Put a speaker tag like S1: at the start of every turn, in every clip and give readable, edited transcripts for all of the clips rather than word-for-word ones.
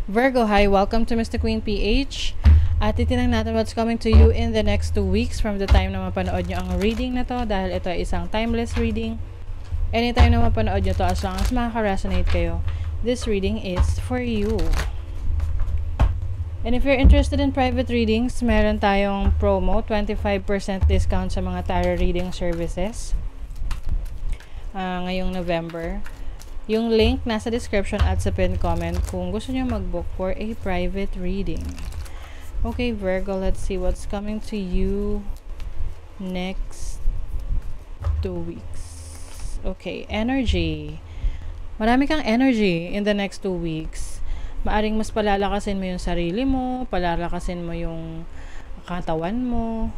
S1: Virgo, hi, welcome to Mr. Queen PH. At titingnan natin what's coming to you in the next 2 weeks from the time na mapanood nyo ang reading na to dahil ito ay isang timeless reading. Anytime na mapanood nyo to, as long as makaka-resonate kayo, this reading is for you. And if you're interested in private readings, meron tayong promo, 25% discount sa mga tarot reading services ngayong November. Yung link nasa description at sa pinned comment kung gusto nyo mag-book for a private reading. Okay, Virgo, let's see what's coming to you next 2 weeks. Okay, energy. Marami kang energy in the next 2 weeks. Maaring mas palalakasin mo yung sarili mo, palalakasin mo yung katawan mo.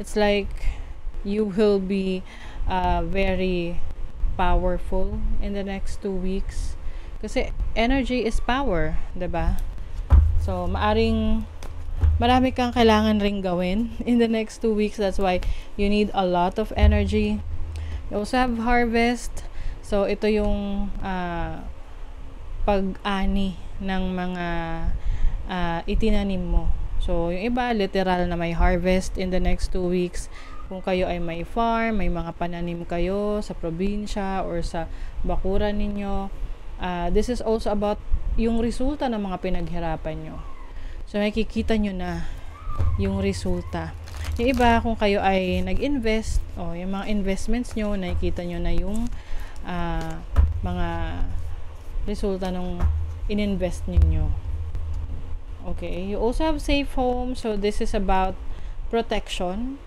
S1: It's like you will be very powerful in the next 2 weeks kasi energy is power, 'di ba? So maaring marami kang kailangan ring gawin in the next 2 weeks. That's why you need a lot of energy. You also have harvest. So ito yung pag-ani ng mga itinanim mo. So yung iba literal na may harvest in the next 2 weeks. Kung kayo ay may farm, may mga pananim kayo sa probinsya or sa bakuran ninyo, this is also about yung resulta ng mga pinaghirapan nyo. So, makikita nyo na yung resulta. Yung iba, kung kayo ay nag-invest, yung mga investments nyo, nakikita nyo na yung mga resulta ng ininvest ninyo. Okay, you also have safe home. So, this is about protection,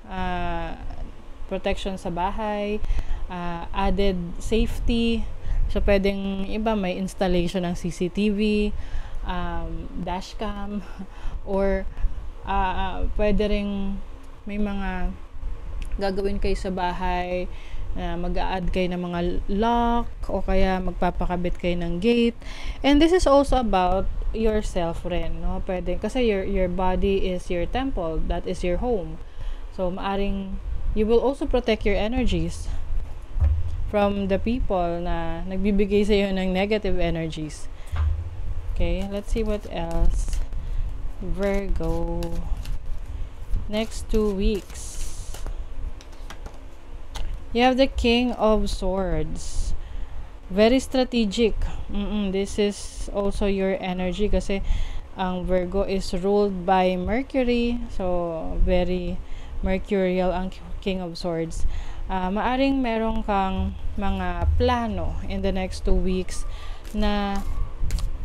S1: protection sa bahay, added safety. So pwedeng iba may installation ng CCTV, dashcam, or pwede ring may mga gagawin kayo sa bahay na mag-a-add kayo ng mga lock o kaya magpapakabit kayo ng gate. And this is also about yourself rin, no? Pwede kasi your body is your temple, that is your home. So maaring you will also protect your energies from the people na nagbibigay sa iyo ng negative energies. Okay, let's see what else. Virgo, next 2 weeks. You have the King of Swords. Very strategic. This is also your energy kasi ang Virgo is ruled by Mercury. So, very mercurial ang King of Swords. Maaring meron kang mga plano in the next 2 weeks na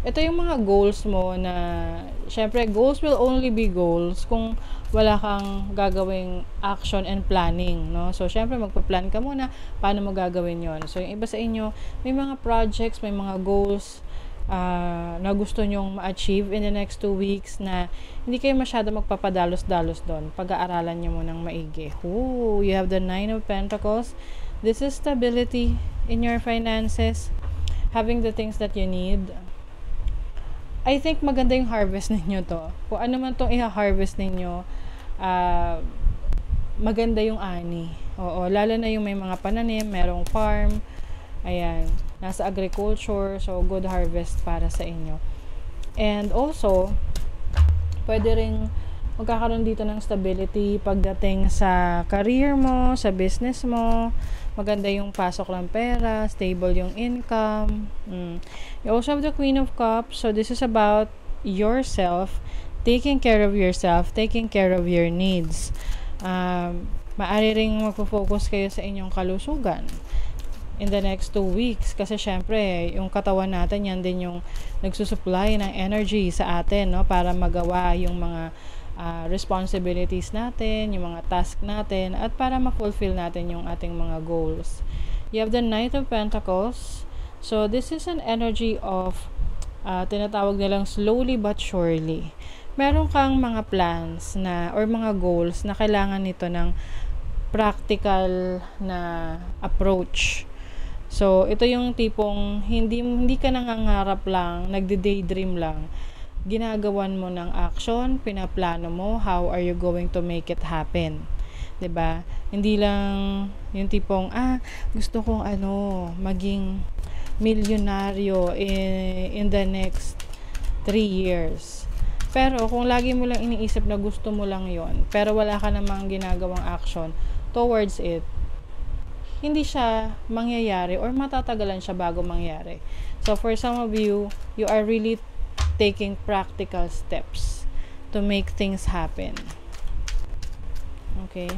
S1: ito yung mga goals mo na syempre goals will only be goals kung wala kang gagawing action and planning, no? So syempre magpa-plan ka muna paano mo gagawin yon. So yung iba sa inyo may mga projects, may mga goals na gusto nyong ma-achieve in the next 2 weeks na hindi kayo masyado magpapadalos-dalos doon. Pag-aaralan nyo munang maigi. Ooh, you have the 9 of Pentacles. This is stability in your finances, having the things that you need. I think maganda yung harvest ninyo to. Kung ano man tong i-harvest ninyo, maganda yung ani. Oo, lalo na yung may mga pananim, merong farm, ayan, nasa agriculture, so good harvest para sa inyo. And also, pwede rin magkakaroon dito ng stability pagdating sa career mo, sa business mo. Maganda yung pasok ng pera, stable yung income. You also have the Queen of Cups. So this is about yourself, taking care of yourself, taking care of your needs. Maaari ring magpo-focus kayo sa inyong kalusugan in the next 2 weeks. Kasi syempre, yung katawan natin, yan din yung nagsusupply ng energy sa atin, no? Para magawa yung mga responsibilities natin, yung mga task natin, at para ma-fulfill natin yung ating mga goals. You have the Knight of Pentacles. So, this is an energy of tinatawag nilang slowly but surely. Meron kang mga plans na or mga goals na kailangan nito ng practical na approach. So, ito yung tipong hindi ka nangangarap lang, nagde-daydream lang. Ginagawan mo ng action, pinaplano mo, how are you going to make it happen? 'Di ba? Hindi lang yung tipong gusto kong maging milyonaryo in the next 3 years. Pero kung lagi mo lang iniisip na gusto mo lang yon, pero wala ka namang ginagawang action towards it, hindi siya mangyayari or matatagalan siya bago mangyari. So for some of you, you are really taking practical steps to make things happen. Okay?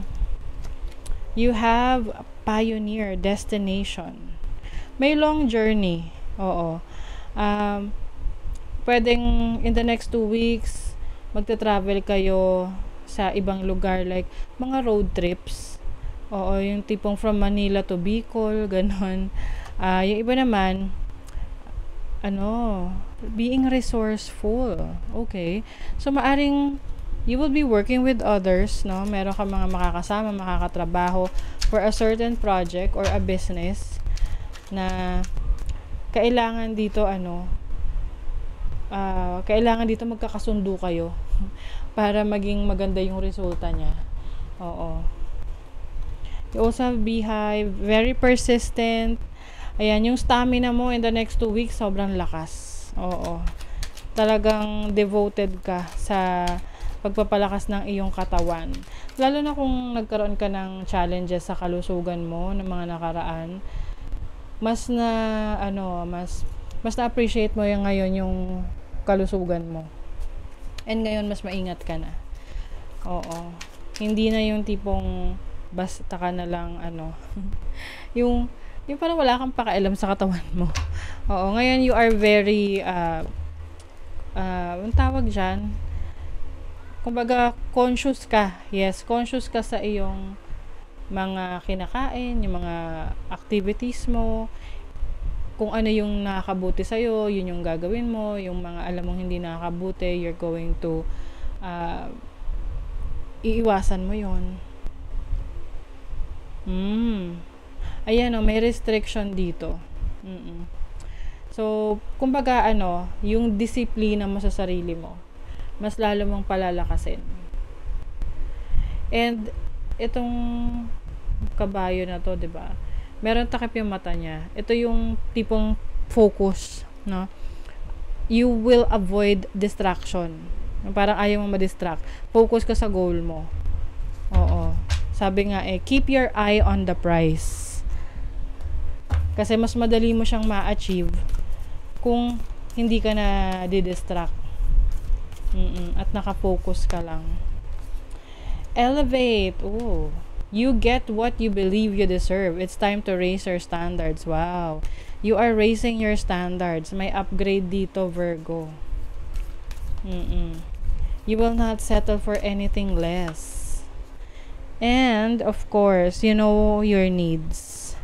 S1: You have a pioneer destination. May long journey. Oo. Pwedeng in the next 2 weeks, magta-travel kayo sa ibang lugar, like mga road trips. Oo, yung tipong from Manila to Bicol, ganon. Yung iba naman, being resourceful. Okay. So, maaring you will be working with others, no? Meron ka mga makakasama, makakatrabaho for a certain project or a business na kailangan dito kailangan dito magkakasundo kayo para maging maganda yung resulta niya. Oo. You also have Beehive, very persistent. Ayan, yung stamina mo in the next 2 weeks, sobrang lakas. Oo. Talagang devoted ka sa pagpapalakas ng iyong katawan. Lalo na kung nagkaroon ka ng challenges sa kalusugan mo ng mga nakaraan, mas na-appreciate mo yung ngayon yung kalusugan mo. And ngayon, mas maingat ka na. Oo. Hindi na yung tipong basta ka na lang, yung parang wala kang pakialam sa katawan mo. Oo. Ngayon, you are very, ang tawag dyan, kumbaga, conscious ka. Yes, conscious ka sa iyong mga kinakain, yung mga activities mo, kung ano yung nakakabuti sa'yo, yun yung gagawin mo. Yung mga alam mong hindi nakakabuti, you're going to iiwasan mo yun. Ayan, may restriction dito. So, kumbaga, yung disiplina mo sa sarili mo, mas lalo mong palalakasin. And, itong kabayo na to, 'di ba? Meron takip yung mata niya. Ito yung tipong focus, no? You will avoid distraction. Parang ayaw mo ma-distract. Focus ka sa goal mo. Oo. Sabi nga keep your eye on the prize. Kasi mas madali mo siyang ma-achieve kung hindi ka na di-distract. At naka-focus ka lang. Elevate. Oh. You get what you believe you deserve. It's time to raise your standards. Wow. You are raising your standards. May upgrade dito, Virgo. You will not settle for anything less. And, of course, you know your needs.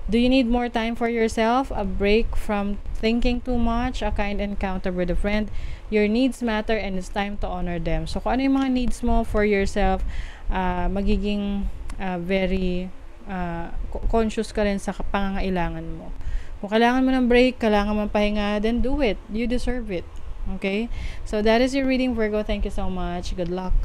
S1: Do you need more time for yourself? A break from thinking too much? A kind encounter with a friend? Your needs matter and it's time to honor them. So, kung ano yung mga needs mo for yourself, magiging very conscious ka rin sa pangangailangan mo. Kung kailangan mo ng break, kailangan mo ng pahinga, then do it. You deserve it. Okay? So, that is your reading, Virgo. Thank you so much. Good luck.